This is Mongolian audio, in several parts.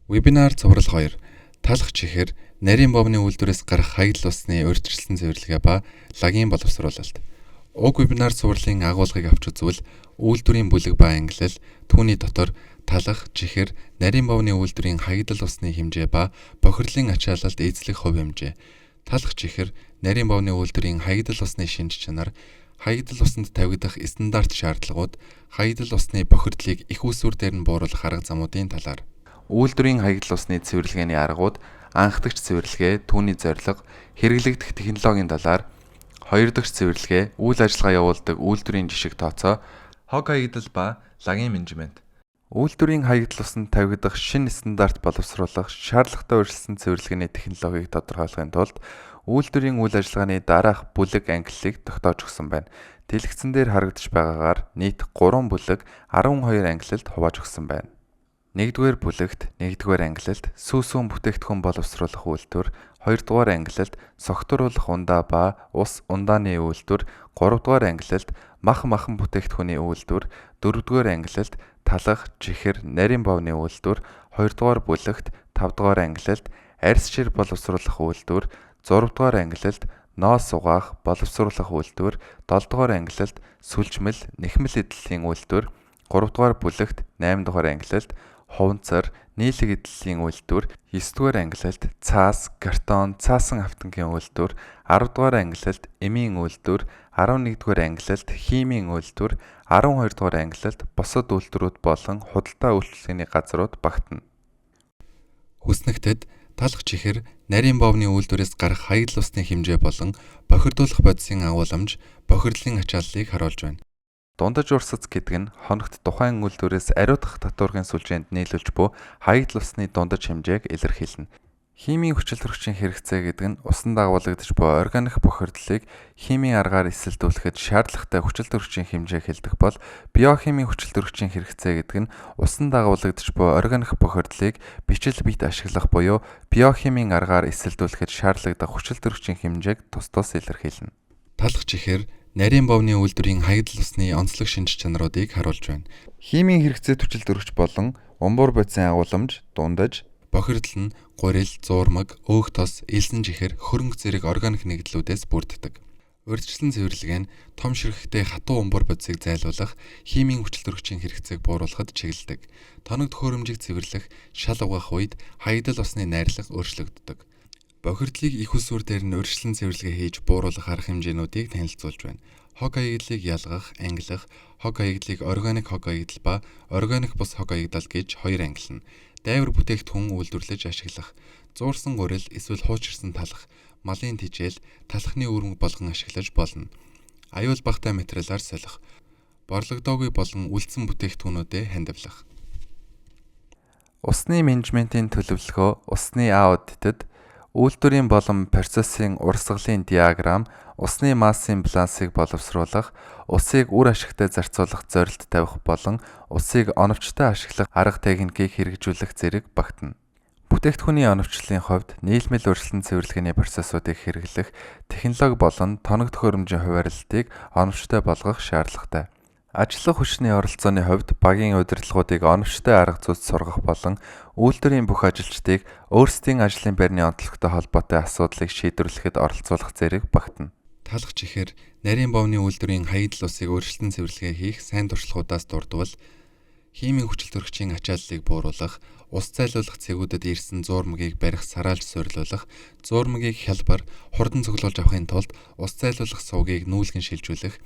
Вебинар цуврал 2. Талах чихэр, нарийн бовны үйлдвэрээс гарах хаягдл усны урьдчилсан цэвэрлэгээ ба лагийн боловсруулалт. Уг вебинар цувралын агуулгыг авч үзвэл үйлдвэрийн бүлэг ба ангилал, түүний дотор талах, чихэр, нарийн бовны үйлдвэрийн хаягдл усны хэмжээ ба бохирлын ачаалалд эзлэх хувь хэмжээ. Талах чихэр, нарийн бовны үйлдвэрийн хаягдл усны шинж чанар, хаягдл усанд тавигдах стандарт шаардлагууд, хаягдл усны бохирдлыг их усүр дээр нь бууруулах арга замуудын талаар. Үйлдвэрийн хаягдл усны цэвэрлэгээний аргууд, анхдагч цэвэрлэгээ, түүний зорилго, хэрэглэгдэх технологийн талаар, хоёр дахь цэвэрлэгээ, үйл ажиллагаа явуулдаг үйлдвэрийн жишг тооцоо, хог хаягдл ба лагийн менежмент. Үйлдвэрийн хаягдл усанд тавигдах шинэ стандарт боловсруулах, шаардлагатай урьдчилсан цэвэрлэгээний технологиг тодорхойлохын тулд үйлдвэрийн үйл ажиллагааны дараах бүлэг ангиллыг тогтоож өгсөн байна. Дэлгэцэн дээр харагдаж байгаагаар нийт 3 бүлэг 12 ангиллалд хувааж өгсөн байна. 1-р бүлэгт 1-р ангиллалд сүүсүүн бүтээгдэхүүн боловсруулах үйлдвэр, 2-р ангиллалд согтууруулах ундаа ба ус ундааны үйлдвэр, 3-р ангиллалд махан бүтээгдэхүүний үйлдвэр, 4-р ангиллалд талах, чихэр, нарийн бовны үйлдвэр, 2-р бүлэгт 5-р ангиллалд арьс шир боловсруулах үйлдвэр, 6-р ангиллалд ноос угаах, боловсруулах үйлдвэр, 7-р ангиллалд сүлжмэл, нэхмэл эдлэлийн үйлдвэр, 3-р бүлэгт 8-р ангиллалд хуванцар, нийлэг эдлэлийн үйлдвэр, 9-р ангиллалд цаас, картон, цаасан автангийн үйлдвэр, 10-р ангиллалд эмийн үйлдвэр, 11-р ангиллалд химийн үйлдвэр, 12-р ангиллалд бусад үйлдвэрүүд болон худалдаа үйлчлэгээний газрууд багтана. Хүснэгтэд талах чихэр, нарийн бовны үйлдвэрээс гарах хаягдл усны хэмжээ болон бохирдуулах бодисын агуулмж, бохирдлын ачааллыг харуулж байна. Дундаж урсац гэдэг нь хоногт тухайн үйлдвэрээс ариутгах татваргын сүлжээнд нийлүүлж буй хаягдл усны дундаж хэмжээг илэрхийлнэ. Химийн хүчил төрөгчийн хэрэгцээ гэдэг нь усанд агуулгадж буй органик бохирдлыг химийн аргаар эсэлдүүлэхэд шаардлагатай хүчил төрөгчийн хэмжээг хэлдэг бол биохимийн хүчил төрөгчийн хэрэгцээ гэдэг нь усанд агуулгадж буй органик бохирдлыг бичил бит ашиглах буюу биохимийн аргаар эсэлдүүлэхэд шаардлагатай хүчил төрөгчийн хэмжээг тус илэрхийлнэ. Талах чихэр нарийн бовны үйлдвэрийн хаягдл усны онцлог шинж чанаруудыг харуулж байна. Химийн хэрэгцээ хүчил төрөгч болон умбуур бодисын агуулмж, дундаж, бохирдол нь гурил, зуурмаг, өөх тос, элсэн чихэр, хөрөнгө зэрэг органик нэгдлүүдээс бүрддэг. Урьдчилсан цэвэрлэгээ нь том ширхэгтэй хатуу умбуур бодисыг зайлуулах, химийн хүчил төрөгчийн хэрэгцээг бууруулахад чиглэдэг. Тоног төхөөрөмжийг цэвэрлэх, шал угаах үед хаягдл усны найрлага өөрчлөгддөг. Бохирдлыг их усүр дээр нь урьдчилсан цэвэрлэгээ хийж бууруулах арга хэмжээнүүдийг танилцуулж байна. Хог хаягдлыг ялгах, ангилах, хог хаягдлыг органик хог хаягдл ба органик бус хог хаягдал гэж хоёр ангилна. Дайвар бүтээгдэхүүн үйлдвэрлэж ашиглах, зуурсан гурил эсвэл хуучирсан талах, малын тижэл, талхны үүрэг болгон ашиглаж болно. Аюул багатай материалаар солих, борлогдоогүй болон үлдсэн бүтээгдэхүүнүүдэд хандивлах. Усны менежментийн төлөвлөгөө, усны аудитэд үйлдвэрийн болон процессын урсгалын диаграм, усны массын балансыг боловсруулах, усыг үр ашигтай зарцуулах зорилт тавих болон усыг оновчтой ашиглах арга техникийг хэрэгжүүлэх зэрэг багтана. Бүтээгдэхүүний оновчлолын хувьд нийлмэл урьдчилсан цэвэрлэгээний процессуудыг хэрэглэх, технологи болон тоног төхөөрөмжийн хуваарлтыг оновчтой болгох шаардлагатай. Ажиллах хүчний оролцооны хувьд багийн удирдлагуудыг оновчтой арга зүйд сургах болон үйлдвэрийн бүх ажилчдыг өөрсдийн ажлын байрны онцлогтой холбоотой асуудлыг шийдвэрлэхэд оролцуулах зэрэг багтана. Талах чихэр, нарийн бовны үйлдвэрийн хаягдл усыг урьдчилсан цэвэрлэгээ хийх сайн туршлагуудаас дурдвал химийн хүчил төрөгчийн ачааллыг бууруулах, ус зайлуулах цэгүүдэд ирсэн зуурмагийг барих сараалж суйрлуулах, зуурмагийг хялбар, хурдан цуглуулж авахын тулд ус зайлуулах сувгийг нүүлгэн шилжүүлэх,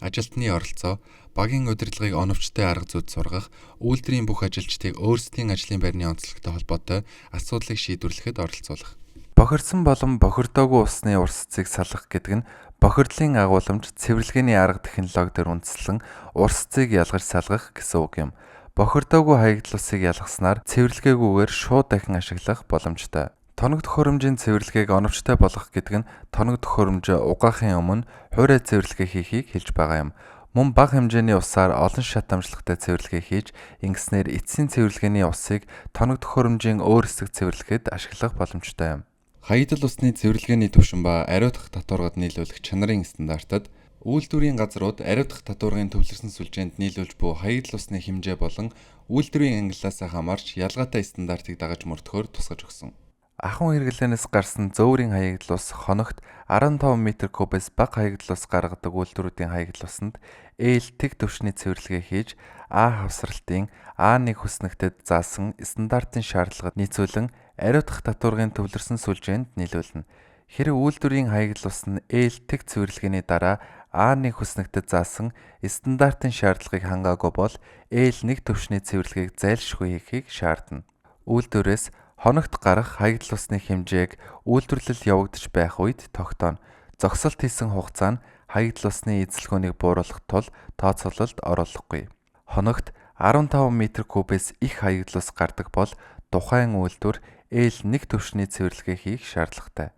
ажилтны оролцоо, багийн удирдлагыг оновчтой арга зүйд сургах, үйлдвэрийн бүх ажилчдыг өөрсдийн ажлын байрны онцлогтой холбоотой асуудлыг шийдвэрлэхэд оролцуулах. Бохирдсон болон бохирдоогүй усны урсцыг салгах гэдэг нь бохирдлын агуулмж, цэвэрлэгээний арга технологи дээр үндэслэн урсцыг ялгаж салгах гэсэн үг юм. Бохирдоогүй хаягдл усыг ялгаснаар цэвэрлэгээгүйгээр шууд дахин ашиглах боломжтой. Тоног төхөөрөмжийн цэвэрлэгээг оновчтой болгох гэдэг нь тоног төхөөрөмжөө угаахын өмнө хуурай цэвэрлэгээ хийхийг хэлж байгаа юм. Мөн бага хэмжээний усаар олон шат амжилттай цэвэрлэгээ хийж, ингэснээр эцсийн цэвэрлэгээний усыг тоног төхөөрөмжийн өөр хэсэг цэвэрлэхэд ашиглах боломжтой юм. Хаягдл усны цэвэрлэгээний түвшин ба ариутгах татваргад нийлүүлэх чанарын стандартад үйлдвэрийн газрууд ариутгах татваргын төвлөрсөн сүлжээнд нийлүүлж буй хаягдл усны хэмжээ болон Үйлдвэрийн ангиллаас хамаарч ялгаатай стандартыг дагаж мөрдөхөөр тусгаж өгсөн. Ахуйн хэрэглэнээс гарсан зөөврийн хаягдлус хоногт 15 м3-с бага хаягдлус гаргадаг үйлдвэрүүдийн хаягдлусанд ээлтэг түвшний цэвэрлэгээ хийж А хавсралтын А1 хүснэгтэд заасан стандартын шаардлагад нийцүүлэн ариутгах татваргын төвлөрсөн сүлжээнд нийлүүлнэ. Хэрэв үйлдвэрийн хаягдлус нь ээлтэг цэвэрлэгээний дараа А1 хүснэгтэд заасан стандартын шаардлагыг хангаагүй бол L1 түвшний цэвэрлэгийг зайлшгүй хийхийг шаардна. Үйлдвэрээс хоногт гарах хаягдал усны хэмжээг үйлдвэрлэл явагдаж байх үед тогтооно. Зогсолт хийсэн хугацаа нь хаягдал усны эзэлхүүнийг бууруулах тул тооцоололд оруулахгүй. Хоногт 15 м3-с их хаягдал ус гардаг бол тухайн үйлдвэр L1 түвшний цэвэрлэгээ хийх шаардлагатай.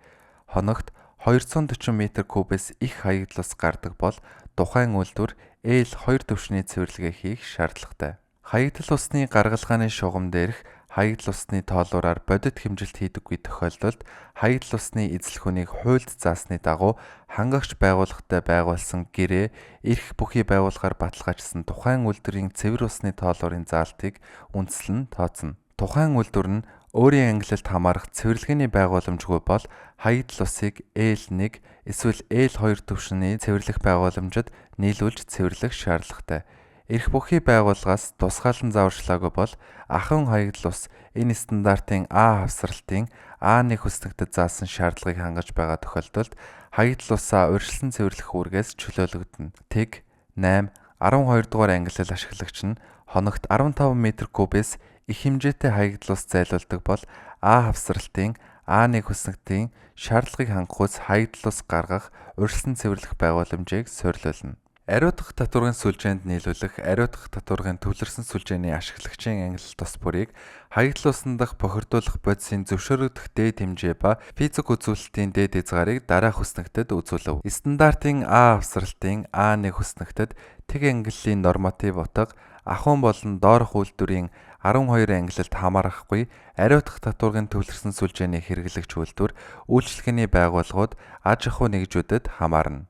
Хоногт 240 м3-с их хаягдал ус гардаг бол тухайн үйлдвэр L2 түвшний цэвэрлэгээ хийх шаардлагатай. Хаягдал усны гаргалгааны шугам дээрх хаягдал усны тоолуураар бодит хэмжилт хийдэггүй тохиолдолд хаягдал усны эзэлхүүнийг хуульд заасны дагуу хангагч байгууллагатай байгуулсан гэрээ эрх бүхий байгууллагаар баталгаажсан тухайн үйлдвэрийн цэвэр усны тоолуурын заалтыг үндэслэн тооцно. Тухайн үйлдвэр нь өөрийн ангиллалд хамаарах цэвэрлэгээний байгууламжгүй бол хаягдал усыг L1 эсвэл L2 түвшний цэвэрлэх байгууламжид нийлүүлж цэвэрлэх шаардлагатай. Эрх бүхий байгууллагаас тусгаалan зааварчлаагүй бол ахуйн хаягдал ус энэ стандартын А хавсралтын А1 хүснэгтэд заасан шаардлагыг хангаж байгаа тохиолдолд хаягдал усаа урьдчилан цэвэрлэх үүргээс чөлөөлөгдөнө. Тэг 8, 12 дугаар ангиллал ашиглагч нь хоногт 15 м3-с их хэмжээтэй хаягдал ус зайлуулдаг бол А хавсралтын А1 хүснэгтийн шаардлагыг хангахуйц хаягдал ус гаргах урьдчилан цэвэрлэх байгууламжийг суйрлуулна. Ариутгах татваргын сүлжээнд нийлүүлэх ариутгах татваргын төвлөрсөн сүлжээний ашиглагчийн ангилалт тус бүрийг хаягдал усанд дах бохирдуулах бодисын зөвшөөрөгдөх дээд хэмжээ ба физик үзүүлэлтийн дээд хязгаарыг дараах хүснэгтэд үзүүлэв. Стандартын А хавсралтын А1 хүснэгтэд тэг ангиллалын норматив утга ахуйн болон доорх үйлдвэрийн 12 ангиллалд хамаарахгүй ариутгах татваргын төвлөрсөн сүлжээний хэрэглэгч үйлдвэр үйлчилгээний байгууллагууд аж ахуй нэгжүүдэд хамаарна.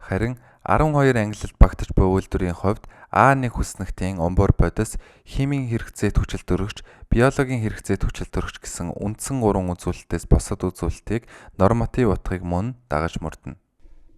Харин 12 ангиллалд багтаж буй үйлдвэрийн хувьд А1 хүснэгтийн умбуур бодис, химийн хэрэгцээт хүчилтөрөгч, биологийн хэрэгцээт хүчилтөрөгч гэсэн үндсэн 3 үзүүлэлтээс босод үзүүлэлтийг норматив утгыг мөн дагаж мөрдөнө.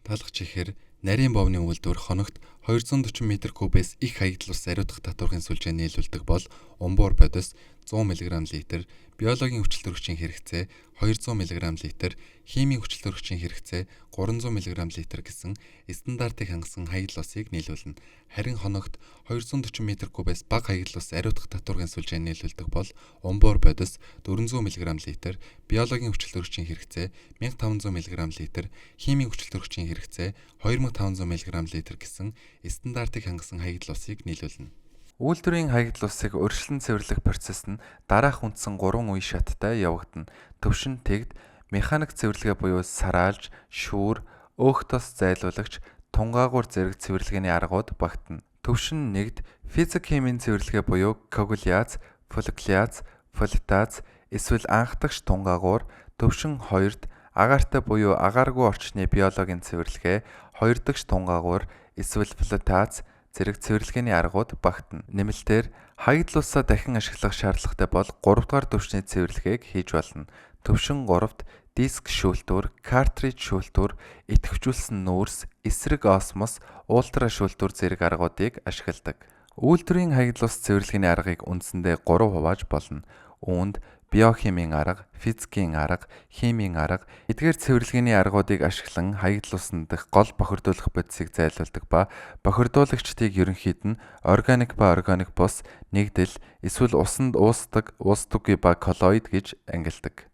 Талхаж ихээр нарийн бовны үйлдвэр хоногт 240 м3-с их хаягдал ус ариутгах татваргын сүлжээнд нийлүүлдэг бол умбуур бодис 100 мг/л, биологийн хүчилтөрөгчийн хэрэгцээ 200 мг/л, химийн хүчилтөрөгчийн хэрэгцээ 300 мг/л гэсэн стандартыг хангасан хаягдал усыг нийлүүлнэ. Харин хоногт 240 м3-с бага хаягдал ус ариутгах татваргын сүлжээнд нийлүүлдэг бол умбуур бодис 400 мг/л, биологийн хүчилтөрөгчийн хэрэгцээ 1500 мг/л, химийн хүчилтөрөгчийн хэрэгцээ 2500 мг/л гэсэн стандартыг хангасан хаягдал усыг нийлүүлнэ. Үйлдвэрийн хаягдал усыг урьдчилан цэвэрлэх процесс нь дараах үндсэн 3 үе шаттай явагдана. Төвшин тэгд, механик цэвэрлэгээ буюу сараалж, шүүр, өөхтос зайлуулагч, тунгаагуур зэрэг цэвэрлэгээний аргууд багтана. Төвшин 1-д физик химийн цэвэрлэгээ буюу коагуляц, фоликуляц, фолитаз эсвэл анхдагч тунгаагуур, төвшин 2-д агаартай буюу агааргүй орчны биологийн цэвэрлэгээ, 2-дагч тунгаагуур эсвэл флотаз зэрэг цэвэрлэгээний аргууд багтана. Нэмэлтээр хаягдал усаа дахин ашиглах шаардлагатай бол 3 дугаар түвшний цэвэрлэгээг хийж болно. Төвшин 3-д диск шүүлтүүр, картридж шүүлтүүр, идэвхжүүлсэн нүүрс, эсрэг осмос, ультра шүүлтүүр зэрэг аргуудыг ашигладаг. Үйлдвэрийн хаягдал ус цэвэрлэгээний аргыг үндсэндээ 3 хувааж болно. Үүнд биохимийн арга, физикийн арга, химийн арга, эдгээр цэвэрлэгээний аргуудыг ашиглан хаягдал усанд дах гол бохирдуулах бодисыг зайлуулдаг ба бохирдуулагчдыг ерөнхийд нь органик ба органик бус, нэгдэл, эсвэл усанд уусдаггүй ба коллоид гэж ангилдаг.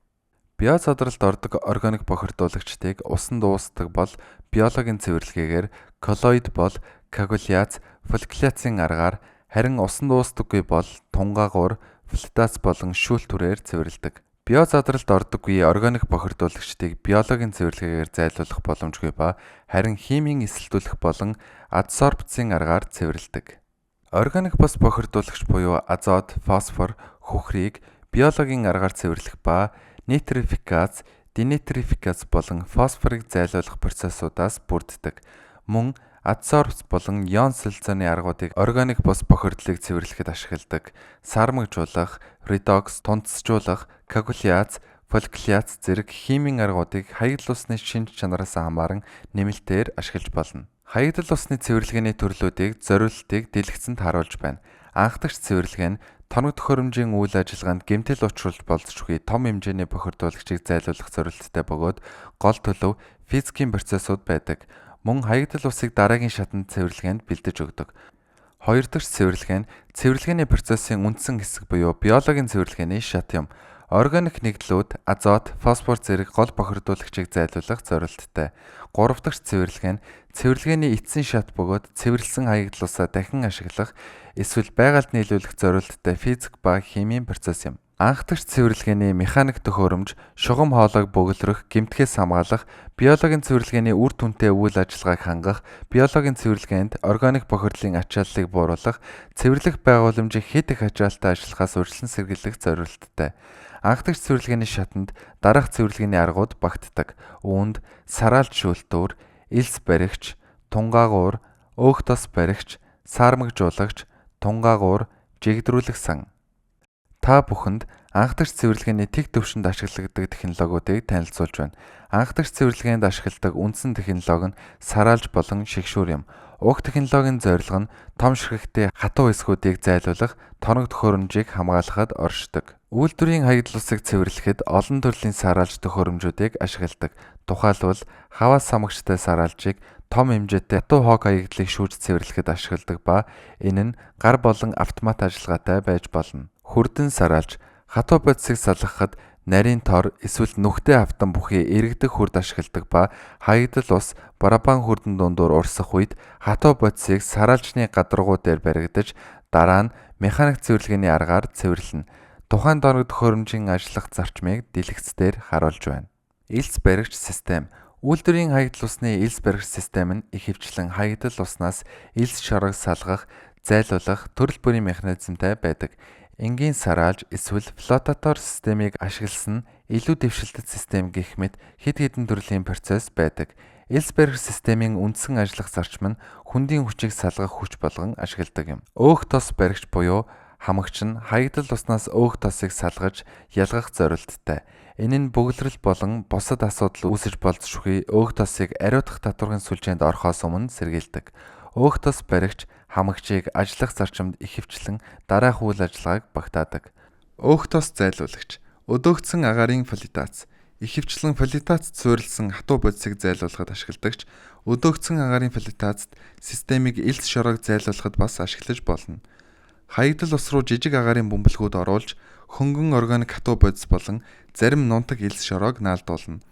Био задралд ордог органик бохирдуулагчдыг усанд уусдаг бол биологийн цэвэрлэгээгээр, коллоид бол коагуляц, фоликуляцын аргаар, харин усанд уусдаггүй бол тунгаагуур, флотаз болон шүүлтүүрээр цэвэрлэдэг. Био задралд ордоггүй органик бохирдуулагчдыг биологийн цэвэрлэгээр зайлуулах боломжгүй ба харин химийн эсэлдүүлэх болон адсорбцийн аргаар цэвэрлэдэг. Органик бус бохирдуулагч буюу азот, фосфор, хөхрийг биологийн аргаар цэвэрлэх ба нитрификац, денитификац болон фосфорыг зайлуулах процессуудаас бүрддэг. Мөн адсорбц болон ион солилцооны аргуудыг органик бус бохирдлыг цэвэрлэхэд ашигладаг. Сармагжуулах, редокс, тунцжуулах, коагуляц, фолликуляц зэрэг химийн аргуудыг хаягдал усны шинж чанараас хамааран нэмэлтээр ашиглаж болно. Хаягдал усны цэвэрлэгээний төрлүүдийг зориултыг дэлгэцэнд харуулж байна. Анхдагч цэвэрлэгээ нь тоног төхөөрөмжийн үйл ажиллагаанд гэмтэл учруулж болзошгүй том хэмжээний бохирдуулагчийг зайлуулах зорилттой бөгөөд гол төлөв физикийн процессууд байдаг. Мөн хаягдал усыг дараагийн шатанд цэвэрлэгээнд бэлдэж өгдөг. Хоёр дахь цэвэрлэгээ нь цэвэрлэгээний процессын үндсэн хэсэг буюу биологийн цэвэрлэгээний шат юм. Органик нэгдлүүд, азот, фосфор зэрэг гол бохирдуулагчийг зайлуулах зорилттой. Гурав дахь цэвэрлэгээ нь цэвэрлэгээний эцсийн шат бөгөөд цэвэрлсэн хаягдал усаа дахин ашиглах эсвэл байгальд нийлүүлэх зорилттой физик ба химийн процесс юм. Анх дахь цэвэрлэгээний механик төхөөрөмж, шугам хоолойг бөглөрөх, гэмтгээс хамгаалах, биологийн цэвэрлэгээний үр дүнтэй үйл ажиллагааг хангах, биологийн цэвэрлэгээнд органик бохирдлын ачааллыг бууруулах, цэвэрлэх байгууламжийг хэд их ачаалттай ажиллахаас урьдчилан сэргийлэх зорилттой. Анх дахь цэвэрлэгээний шатанд дараах цэвэрлэгээний аргууд багтдаг. Үүнд сараалж шүүлтүүр, элс баригч, тунгаагуур, өөх тос баригч, саармагжуулагч, тунгаагуур, жигдрүүлэх сан. Та бүхэнд анх дахь цэвэрлэгээний тэг төвшөнд ашигладаг технологиудыг танилцуулж байна. Анх дахь цэвэрлэгээнд ашигладаг үндсэн технологи нь сараалж болон шигшүүр юм. Уг технологийн зорилго нь том ширхэгтэй хатуу хэсгүүдийг зайлуулах, тоног төхөөрөмжийг хамгаалахад оршдог. Үйлдвэрийн хаягдал усыг цэвэрлэхэд олон төрлийн сараалж төхөөрөмжүүдийг ашигладаг. Тухайлбал хаваас самгчтай сараалжийг том хэмжээтэй хатуу хоог хаягдлыг шүүж цэвэрлэхэд ашигладаг ба энэ нь гар болон автомат ажиллагаатай байж болно. Хүрдэн сараалж хатуу бодисыг салгахад нарийн тор эсвэл нүхтэй автан бүхий эргдэг хүрд ашигладаг ба хаягдал ус барабан хүрдэн дундуур урсах үед хатуу бодисыг сараалжны гадаргуу дээр баригдаж дараа нь механик цэвэрлэгээний аргаар цэвэрлэнэ. Тухайн дорог төхөөрөмжийн ажиллах зарчмыг дэлгэцээр харуулж байна. Элс баригч систем. Үйлдвэрийн хаягдал усны элс баригч систем нь ихэвчлэн хаягдал уснаас элс шорог салгах, зайлуулах төрөл бүрийн механизмтай байдаг. Энгийн сараалж эсвэл флотатор системийг ашигласан илүү дэвшилтэт систем гэх мэт хэд хэдэн төрлийн процесс байдаг. Элс баригч системийн үндсэн ажиллах зарчим нь хүндийн хүчийг салгах хүч болгон ашигладаг юм. Өөх тос баригч буюу хамагч нь хаягдал уснаас өөх тосыг салгаж ялгах зорилттой. Энэ нь бөглөрөл болон бусад асуудал үүсэж болзошгүй өөх тосыг ариутгах татваргын сүлжээнд орохоос өмнө сэргийлдэг. Өөх тос баригч хамагчийг ажиллах зарчимд ихэвчлэн дараах үйл ажиллагааг багтаадаг. Өөх тос зайлуулагч. Өдөөгдсөн агаарын фоллитац. Ихэвчлэн фоллитац суурилсан хатуу бодисыг зайлуулахад ашигладагч өдөөгдсөн агаарын фоллитацд системийг элс шорог зайлуулахад бас ашиглаж болно. Хаягдал ус руу жижиг агаарын бөмбөлгүүд оруулж хөнгөн органик хатуу бодис болон зарим нунтаг элс шороог наалдуулна.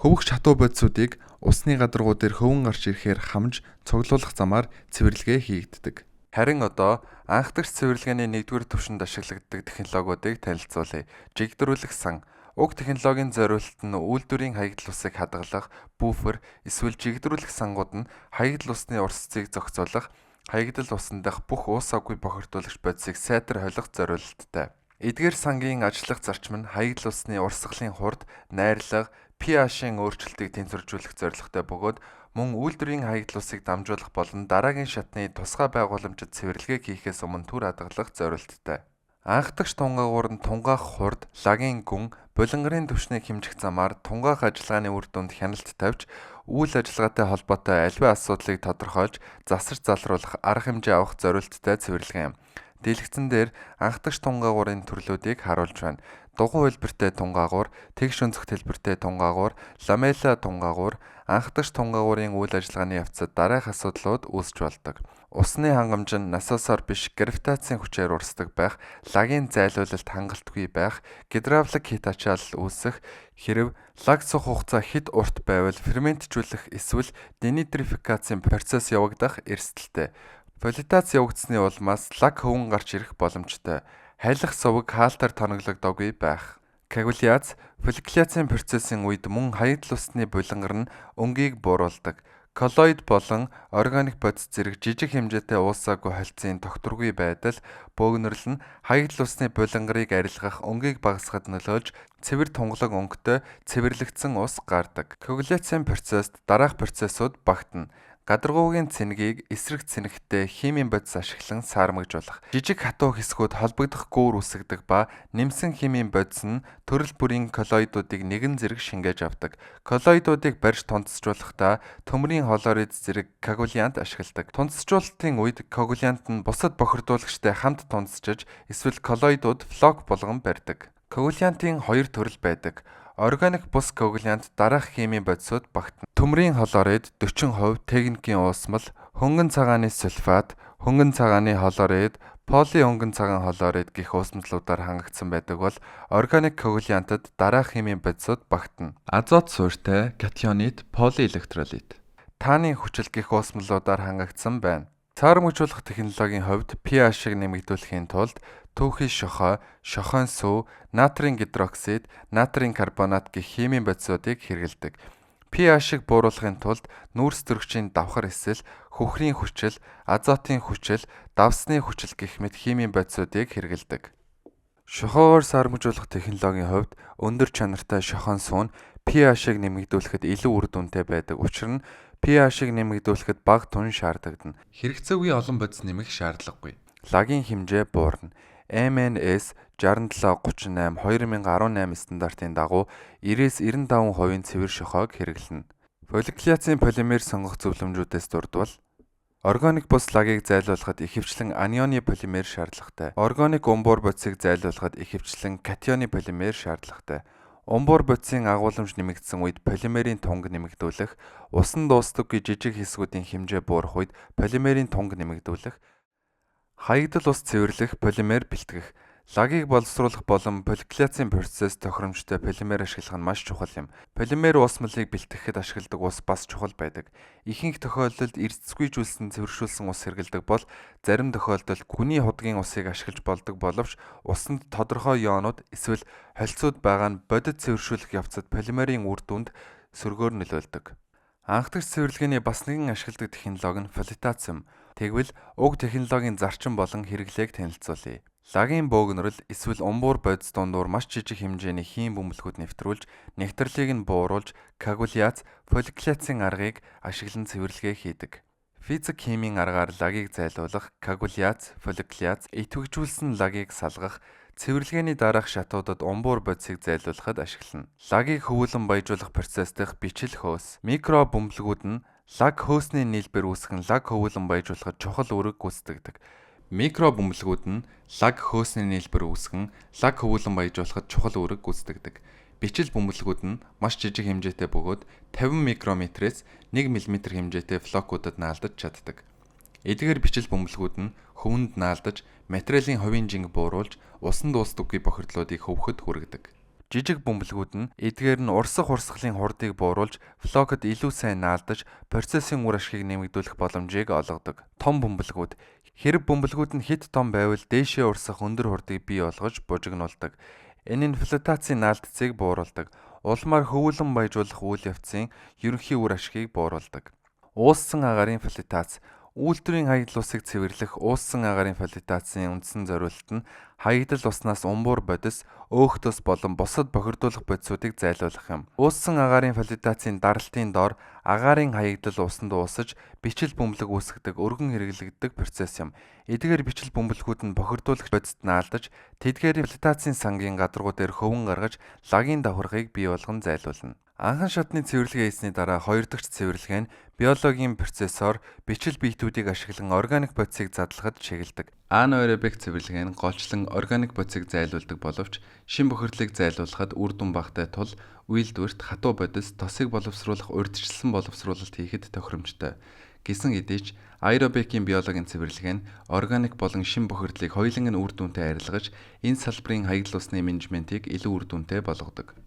Хөвөгч хатуу бодисуудыг усны гадаргуу дээр хөвөн гарч ирэхээр хамж цуглуулах замаар цэвэрлэгээ хийгддэг. Харин одоо анх дахь цэвэрлэгээний 1-р түвшинд ашиглагддаг технологиудыг танилцуулъя. Жигдрүүлэх сан. Уг технологийн зориулт нь үйлдвэрийн хаягдал усыг хадгалах, буфер эсвэл жигдрүүлэх сангууд нь хаягдал усны урсцыг зохицуулах, хаягдал усан дах бүх ус аггүй бохирдуулагч бодисыг сайтар холих зориулттай. Эдгээр сангийн ажиллах зарчим нь хаягдал усны урсгалын хурд, найрлага, pH-ийн өөрчлөлтийг тэнцвэржүүлэх зорилготой бөгөөд мөн үйлдвэрийн хаягдал усыг дамжуулах болон дараагийн шатны тусгай байгууламжид цэвэрлэгээ хийхээс өмнө түр хадгалах зорилттой. Анх дахь тунгаагуур нь тунгаах хурд, лагийн гүн, булангарын түвшнийг хэмжих замаар тунгаах ажиллагааны үр дүнд хяналт тавьж, үйл ажиллагаатай холбоотой аливаа асуудлыг тодорхойлж, засаж залруулах арга хэмжээ авах зорилттой цэвэрлэгээ юм. Дэлгэцэн дээр анх дахь тунгаагуурын төрлүүдийг харуулж байна. Дугуй хэлбэртэй тунгаагуур, тэгш өнцөг хэлбэртэй тунгаагуур, ламелла тунгаагуур, анх дахь тунгаагуурын үйл ажиллагааны явцад дараах асуудлууд үүсч болдог. Усны хангамж нь насосоор биш гравитацийн хүчээр урсдаг байх, лагийн зайлуулалт хангалтгүй байх, гидравлик хит ачаалал үүсэх, хэрэв лаг суух хугацаа хэд урт байвал ферментжүүлэх эсвэл денитрофикацийн процесс явагдах эрсдэлтэй. Фоллитац явагдсны улмаас лаг хөвөн гарч ирэх боломжтой. Хайлах суваг хаалтаар тоноглогдоогүй байх. Коагуляц, фолликуляцийн процессын үед мөн хаягдал усны булангар нь өнгийг бууруулдаг. Коллоид болон органик бодис зэрэг жижиг хэмжээтэй уусаагүй холцын тогтворгүй байдал, бөөгнөрл нь хаягдал усны булангарыг арилгах өнгийг багасгахад нөлөөлж цэвэр тунгалаг өнгөтэй цэвэрлэгдсэн ус гардаг. Коагуляцийн процессд дараах процессууд багтана. Гадаргуугийн цэнэгийг эсрэг цэнэгтэй химийн бодис ашиглан саармагжуулах. Жижиг хатуу хэсгүүд холбогдох гүүр үүсгдэг ба нэмсэн химийн бодис нь төрөл бүрийн коллоидуудыг нэгэн зэрэг шингээж авдаг. Коллоидуудыг барьж тунцжуулахдаа төмрийн холорид зэрэг коагулянт ашигладаг. Тунцжуулалтын үед коагулянт нь бусад бохирдуулагчтай хамт тунцжиж эсвэл коллоидууд флок болгон барьдаг. Коагулянтын хоёр төрөл байдаг. Органик бус коагулянт дараах химийн бодисууд багтана. Төмрийн холорид 40%, техникийн уусмал, хөнгөн цагааны сульфат, хөнгөн цагааны холорид, поли хөнгөн цагаан холорид гэх уусмалуудаар хангагдсан байдаг бол органик коагулянтад дараах химийн бодисууд багтана. Азот суурьтай, катионит, полиэлектролит. Тааны хүчил гэх уусмалуудаар хангагдсан байна. Саармагжуулах технологийн хувьд pH-ыг нэмэгдүүлэхийн тулд түүхий шохой, шохойн сүв, натрийн гидроксид, натрийн карбонат гэх химийн бодисуудыг хэрэглэдэг. pH-ыг бууруулахын тулд нүүрс төрөгчийн давхар эсэл, хөхрийн хүчил, азотын хүчил, давсны хүчил гэх мэт химийн бодисуудыг хэрэглэдэг. Шохойгоор саармагжуулах технологийн хувьд өндөр чанартай шохойн сүүн pH-ыг нэмэгдүүлэхэд илүү үр дүнтэй байдаг учир нь pH-ыг нэмэгдүүлэхэд бага түн шаардагдана. Хэрэгцээгүй олон бодис нэмэх шаардлагагүй. Лагийн хэмжээ буурна. MNS 6738 2018 стандартын дагуу 90-95% цэвэр шохойг хэрэглэнэ. Фоликуляцийн полимер сонгох зөвлөмжүүдээс дурдвал органик бус лагийг зайлуулахад ихэвчлэн анионы полимер шаардлагатай. Органик умбуур бодисыг зайлуулахад ихэвчлэн катионы полимер шаардлагатай. Умбуур бодисын агуулмж нэмэгдсэн үед полимерийн тунг нэмэгдүүлэх, усан дуустдаггүй жижиг хэсгүүдийн хэмжээ буурах үед полимерийн тунг нэмэгдүүлэх, хаягдал ус цэвэрлэх, полимер бэлтгэх. Лагийг боловсруулах болон фоликуляцийн процесс тохиромжтой полимер ашиглах нь маш чухал юм. Полимер уусмалыг бэлтгэхэд ашигладаг ус бас чухал байдаг. Ихэнх тохиолдолд эрдэсгүйжүүлсэн цэвэршүүлсэн ус хэрэглэдэг бол зарим тохиолдолд гүний худгийн усыг ашиглаж болдог боловч усанд тодорхой ионууд эсвэл холцууд байгаа нь бодит цэвэршүүлэх явцад полимерийн үр дүнд сөргөөр нөлөөлдөг. Анхдагч цэвэрлэгээний бас нэгэн ашигладаг технологи нь флотац юм. Тэгвэл уг технологийн зарчим болон хэрэглээг танилцуулъя. Лагийн бөөгнөрөл эсвэл умбуур бодис дундуур маш жижиг хэмжээний хийм бөмбөлгүүд нэвтрүүлж, нягтралыг нь бууруулж, коагуляц, фоликуляцийн аргыг ашиглан цэвэрлэгээ хийдэг. Физик химийн аргаар лагийг зайлуулах, коагуляц, фоликуляц, идэвхжүүлсэн лагийг салгах, цэвэрлэгээний дараах шатуудад умбуур бодисыг зайлуулахад ашиглана. Лагийг хөвүүлэн баяжуулах процесс дэх бичил хөөс. Микро бөмбөлгүүд нь лаг хөөсний нийлбэр үүсгэн лаг хөвүүлэн баяжуулахад чухал үүрэг гүйцэтгэдэг. Микро бөмбөлгүүд нь лаг хөөсний нийлбэр үүсгэн лаг хөвүүлэн баяжуулахад чухал үүрэг гүйцэтгэдэг. Бичил бөмбөлгүүд нь маш жижиг хэмжээтэй бөгөөд 50 микрометрээс 1 мм хэмжээтэй флокуудад наалдаж чаддаг. Эдгээр бичил бөмбөлгүүд нь хөвөнд наалдаж, материалын хувийн жинг бууруулж, усан дуустдаггүй бохирдлуудыг хөвөхөд хүргэдэг. Жижиг бөмбөлгүүд нь эдгээр нь урсах урсгалын хурдыг бууруулж, флокод илүү сайн наалдаж, процессын үр ашгийг нэмэгдүүлэх боломжийг олгодог. Том бөмбөлгүүд. Хэрэг бөмбөлгүүд нь хэд том байвал дээшээ урсах өндөр хурдыг бий болгож бужигнуулдаг. Энэ нь флотацийн наалдцыг бууруулдаг. Улмаар хөвүүлэн баяжуулах үйл явцын ерөнхий үр ашгийг бууруулдаг. Ууссан агаарын флотац. Үйлдвэрийн хаягдал усыг цэвэрлэх ууссан агаарын флотацийн үндсэн зориулт нь хаягдал уснаас умбуур бодис, өөхтөс болон бусад бохирдуулах бодисуудыг зайлуулах юм. Ууссан агаарын флотацийн даралтын дор агаарын хаягдал усанд уусаж, бичил бөмбөлөг үүсгдэг өргөн хэрэглэгддэг процесс юм. Эдгээр бичил бөмбөлгүүд нь бохирдуулагч бодисд наалдаж, тэдгээрийн флотацийн сангийн гадаргуу дээр хөвөн гаргаж, лагийн давхаргыг бий болгон зайлуулна. Анхан шатны цэвэрлэгээ хийсний дараа хоёр дахь цэвэрлэгээ нь биологийн процессор бичил биетүүдийг ашиглан органик бодисыг задлахад чиглэдэг. Анаэробик цэвэрлэгээ нь голчлон органик бодисыг зайлуулдаг боловч шин бохирдлыг зайлуулахад үр дүн багтай тул үйлдвэрт хатуу бодис тосыг боловсруулах урьдчилсан боловсруулалт хийхэд тохиромжтой. Гэсэн хэдий ч аэробикийн биологийн цэвэрлэгээ нь органик болон шин бохирдлыг хоёуланг нь үр дүнтэй арилгаж, энэ салбарын хаягдал усны менежментийг илүү үр дүнтэй болгодог.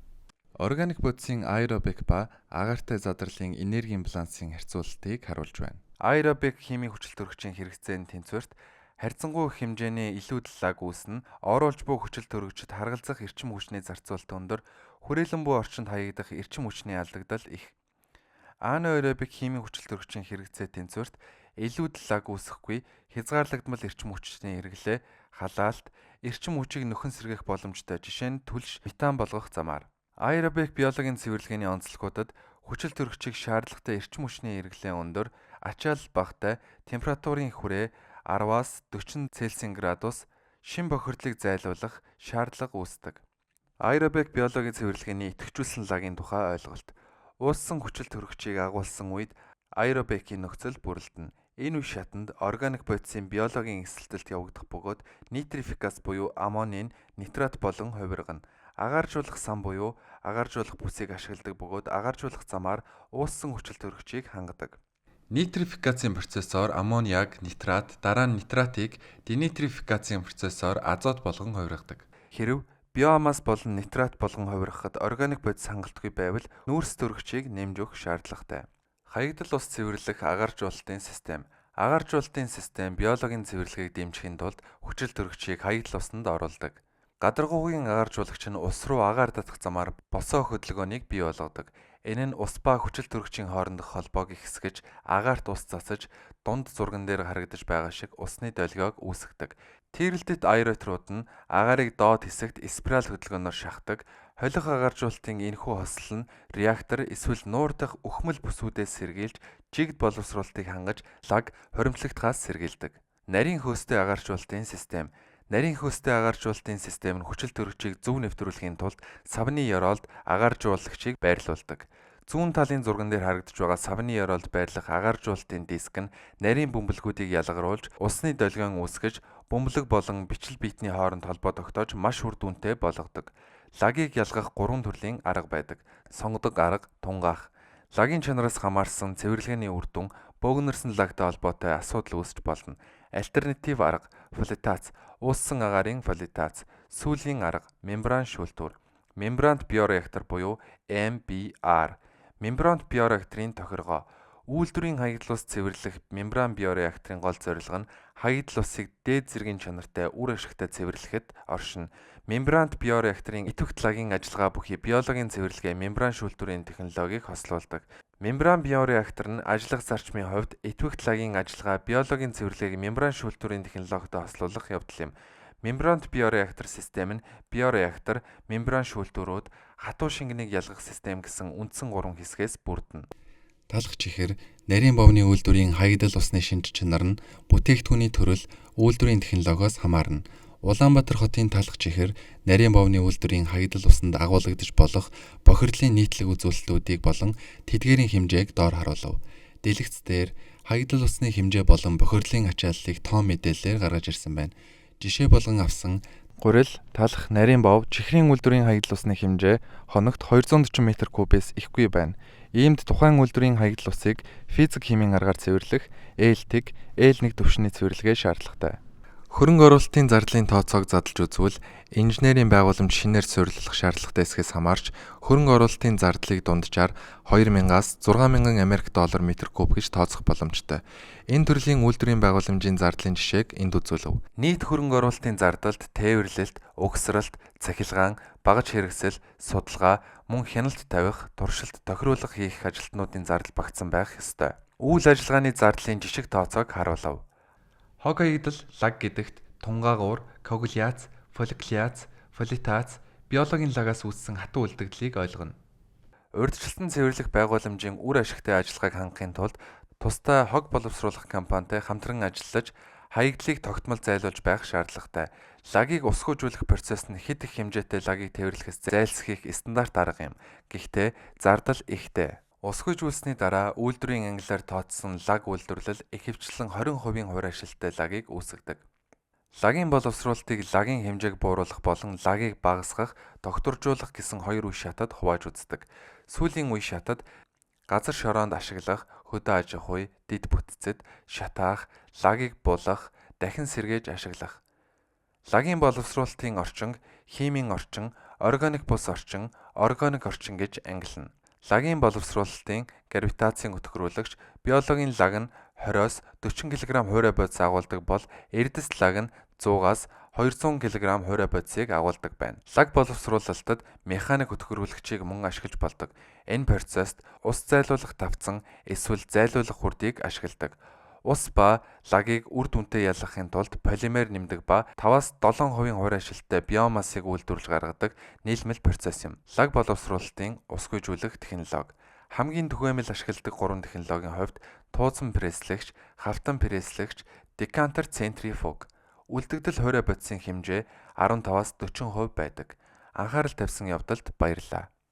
Органик бодисын аэробик ба агаартай задралын энергийн балансын харьцуулалтыг харуулж байна. Аэробик химийн хүчил төрөгчийн хэрэгцээний тэнцвэрт харьцангуй хэмжээний илүүд лаг үүснэ, оруулж буй хүчил төрөгчд харгалзах эрчим хүчний зарцуулалт өндөр, хүрээлэн буй орчинд хаягдах эрчим хүчний алдагдал их. Анаэробик химийн хүчил төрөгчийн хэрэгцээ тэнцвэрт илүүд лаг үүсэхгүй, хязгаарлагдмал эрчим хүчний хэрэглээ, халаалт, эрчим хүчийг нөхөн сэргээх боломжтой, жишээ нь түлш, метан болгох замаар. Аэробик биологийн цэвэрлэгээний онцлогуудад хүчил төрөгчийг шаардлагатай эрчим хүчний хэрэглээ өндөр, ачаал багтай температурын хүрээ 10-аас 40 Цельсийн градус шин бохирдлыг зайлуулах шаардлага үүсдэг. Аэробик биологийн цэвэрлэгээний идэвхжүүлсэн лагийн тухай ойлголт. Ууссан хүчил төрөгчийг агуулсан үед аэробикийн нөхцөл бүрэлдэнэ. Энэ үе шатанд органик бодисын биологийн эсэлтэлт явагдах бөгөөд нитрификац буюу аммонийн нитрат болон хувиргана. Агааржуулах сан буюу агааржуулах бүсийг ашигладаг бөгөөд агааржуулах замаар ууссан хүчил төрөгчийг хангадаг. Нитрификацийн процессор аммониаг нитрат, дараа нь нитратыг денитрификацийн процессор азот болгон хувиргадаг. Хэрв биомасс болон нитрат болгон хувиргахад органик бодис хангалтгүй байвал нүүрс төрөгчийг нэмж өгөх шаардлагатай. Хаягдал ус цэвэрлэх агааржуулалтын систем. Агааржуулалтын систем биологийн цэвэрлэгийг дэмжихийн тулд хүчил төрөгчийг хаягдал усанд оруулдаг. Гадаргуугийн агааржуулагч нь ус руу агаар татах замаар босоо хөдөлгөөнийг бий болгодог. Энэ нь ус ба хүчил төрөгчийн хоорондох холбоог ихсгэж, агаарт ус засаж, дунд зурган дээр харагдаж байгаа шиг усны долгиог үүсгэдэг. Тийрэлтэт аэротрууд нь агаарыг доод хэсэгт спираль хөдөлгөөнөөр шахдаг. Холих агааржуулалтын энэхүү хосол нь реактор эсвэл нуур дахь үхмэл бүсүүдээс сэргийлж, жигд боловсруулалтыг хангаж, лаг хоримтлагдахаас сэргийлдэг. Нарийн хөөстэй агааржуулалтын систем. Нарийн хөөстэй агааржуулалтын систем нь хүчил төрөгчийг зөв нэвтрүүлэхийн тулд савны ёроолд агааржуулагчийг байрлуулдаг. Зүүн талын зурган дээр харагдаж байгаа савны ёроолд байрлах агааржуулалтын диск нь нарийн бөмбөлгүүдийг ялгаруулж, усны долгион үүсгэж, бөмбөлөг болон бичил биетний хооронд холбоо тогтоож маш үр дүнтэй болгодог. Лагийг ялгах 3 төрлийн арга байдаг. Сонгодог арга, тунгаах. Лагийн чанараас хамаарсан цэвэрлэгээний үр дүн бөөгнөрсөн лагтай холбоотой асуудал үүсч болно. Альтернатив арга, флотац, ууссан агаарын флотац. Сүүлийн арга, мембран шүүлтүүр. Мембрант биореактор буюу MBR. Мембрант биореакторын тохиргоо. Үйлдвэрийн хаягдал ус цэвэрлэх мембран биореакторын гол зорилго нь хаягдал усыг дээд зэргийн чанартай үр ашигтай цэвэрлэхэд оршино. Мембрант биореакторын идэвхт лагийн ажиллагаа бүхий биологийн цэвэрлэгээ мембран шүүлтүүрийн технологиг хослуулдаг. Мембран биореактор нь ажиллах зарчмын хувьд идэвхт лагийн ажиллагаа биологийн цэвэрлэгийг мембран шүүлтүүрийн технологитой хослуулах явдал юм. Мембрант биореактор систем нь биореактор, мембран шүүлтүүрүүд, хатуу шингэнийг ялгах систем гэсэн үндсэн 3 хэсгээс бүрдэнэ. Талах чихэр нарийн бовны үйлдвэрийн хаягдал усны шинж чанар нь бүтээгдэхүүний төрөл, үйлдвэрийн технологиос хамаарна. Улаанбаатар хотын талах чихэр нарийн бовны үйлдвэрийн хаягдал усанд агуулгадж болох бохирдлын нийтлэг үзүүлэлтүүдийг болон тэдгээрийн хэмжээг доор харуулв. Дэлгэц дээр хаягдал усны хэмжээ болон бохирдлын ачааллыг тоон мэдээлэлээр гаргаж ирсэн байна. Жишээ болгон авсан Гурил, талах, нарийн бов, чихрийн үйлдвэрийн хаягдал усны хэмжээ хоногт 240 м3-ээс ихгүй байна. Иймд тухайн үйлдвэрийн хаягдал усыг физик химийн аргаар цэвэрлэх ээлтиг L1 түвшний цэвэрлэгээ шаардлагатай. Хөрөнгө оруулалтын зардлын тооцоог задлж үзвэл инженерийн байгууламж шинээр суйрлуулах шаардлагатай эсхээс хамаарч хөрөнгө оруулалтын зардлыг дунджаар 2,000-аас 6,000 Америк доллар метр куб гэж тооцох боломжтой. Энэ төрлийн үйлдвэрийн байгууламжийн зардлын жишээг энд үзүүлв. Нийт хөрөнгө оруулалтын зардалд тээвэрлэлт, угсралт, цахилгаан, багаж хэрэгсэл, судалгаа, мөн хяналт тавих, туршилт, тохируулга хийх ажилтнуудын зардал багтсан байх ёстой. Үйл ажиллагааны зардлын жишг тооцоог харуулв. Хог хаягдал, лаг гэдэгт тунгаагуур, коагуляц, фолликуляц, фоллитац, биологийн лагаас үүссэн хатуу үлдэгдлийг ойлгоно. Урьдчилсан цэвэрлэх байгууламжийн үр ашигтай ажиллагааг хангахын тулд тусдаа хог боловсруулах компанитай хамтран ажиллаж хаягдлыг тогтмол зайлуулж байх шаардлагатай. Лагийг усгүйжүүлэх процесс нь хэд их хэмжээтэй лагийг тээвэрлэхээс зайлсхийх стандарт арга юм. Гэхдээ зардал ихтэй. Усгүйжүүлсний дараа үйлдвэрийн ангиллаар тооцсон лаг үйлдвэрлэл ихэвчлэн 20% хувь ашилттай лагийг үүсгэдэг. Лагийн боловсруулалтыг лагийн хэмжээг бууруулах болон лагийг багасгах, докторжуулах гэсэн 2 үе шатад хувааж үздэг. Сүүлийн үе шатад газар шороонд ашиглах, хөдөө аж ахуй, дэд бүтцэд шатаах, лагийг булах, дахин сэргээж ашиглах. Лагийн боловсруулалтын орчин, химийн орчин, органик бус орчин, органик орчин гэж ангилна. Лагийн боловсруулалтын гравитацийн өтгөрүүлэгч биологийн лаг нь 20-с 40 кг хуурай бодис агуулдаг бол эрдэс лаг нь 100-аас 200 кг хуурай бодисыг агуулдаг байна. Лаг боловсруулалтад механик өтгөрүүлэгчийг мөн ашиглаж болдог. Энэ процесст ус зайлуулах тавцан эсвэл зайлуулах хүрдийг ашигладаг. Ус ба лагийг үр дүнтэй ялгахын тулд полимер нэмдэг ба 5-аас 7% хувь ашилттай биомассыг үйлдвэрлэж гаргадаг нийлмэл процесс юм. Лаг боловсруулалтын усгүйжүүлэх технологи. Хамгийн түгээмэл ашигладаг 3 технологийн хувьд туусан пресслэгч, хавтан пресслэгч, декантер центрифуг. Үлдэгдэл хуурай бодисын хэмжээ 15-аас 40% байдаг. Анхаарал тавьсан явдалд баярлалаа.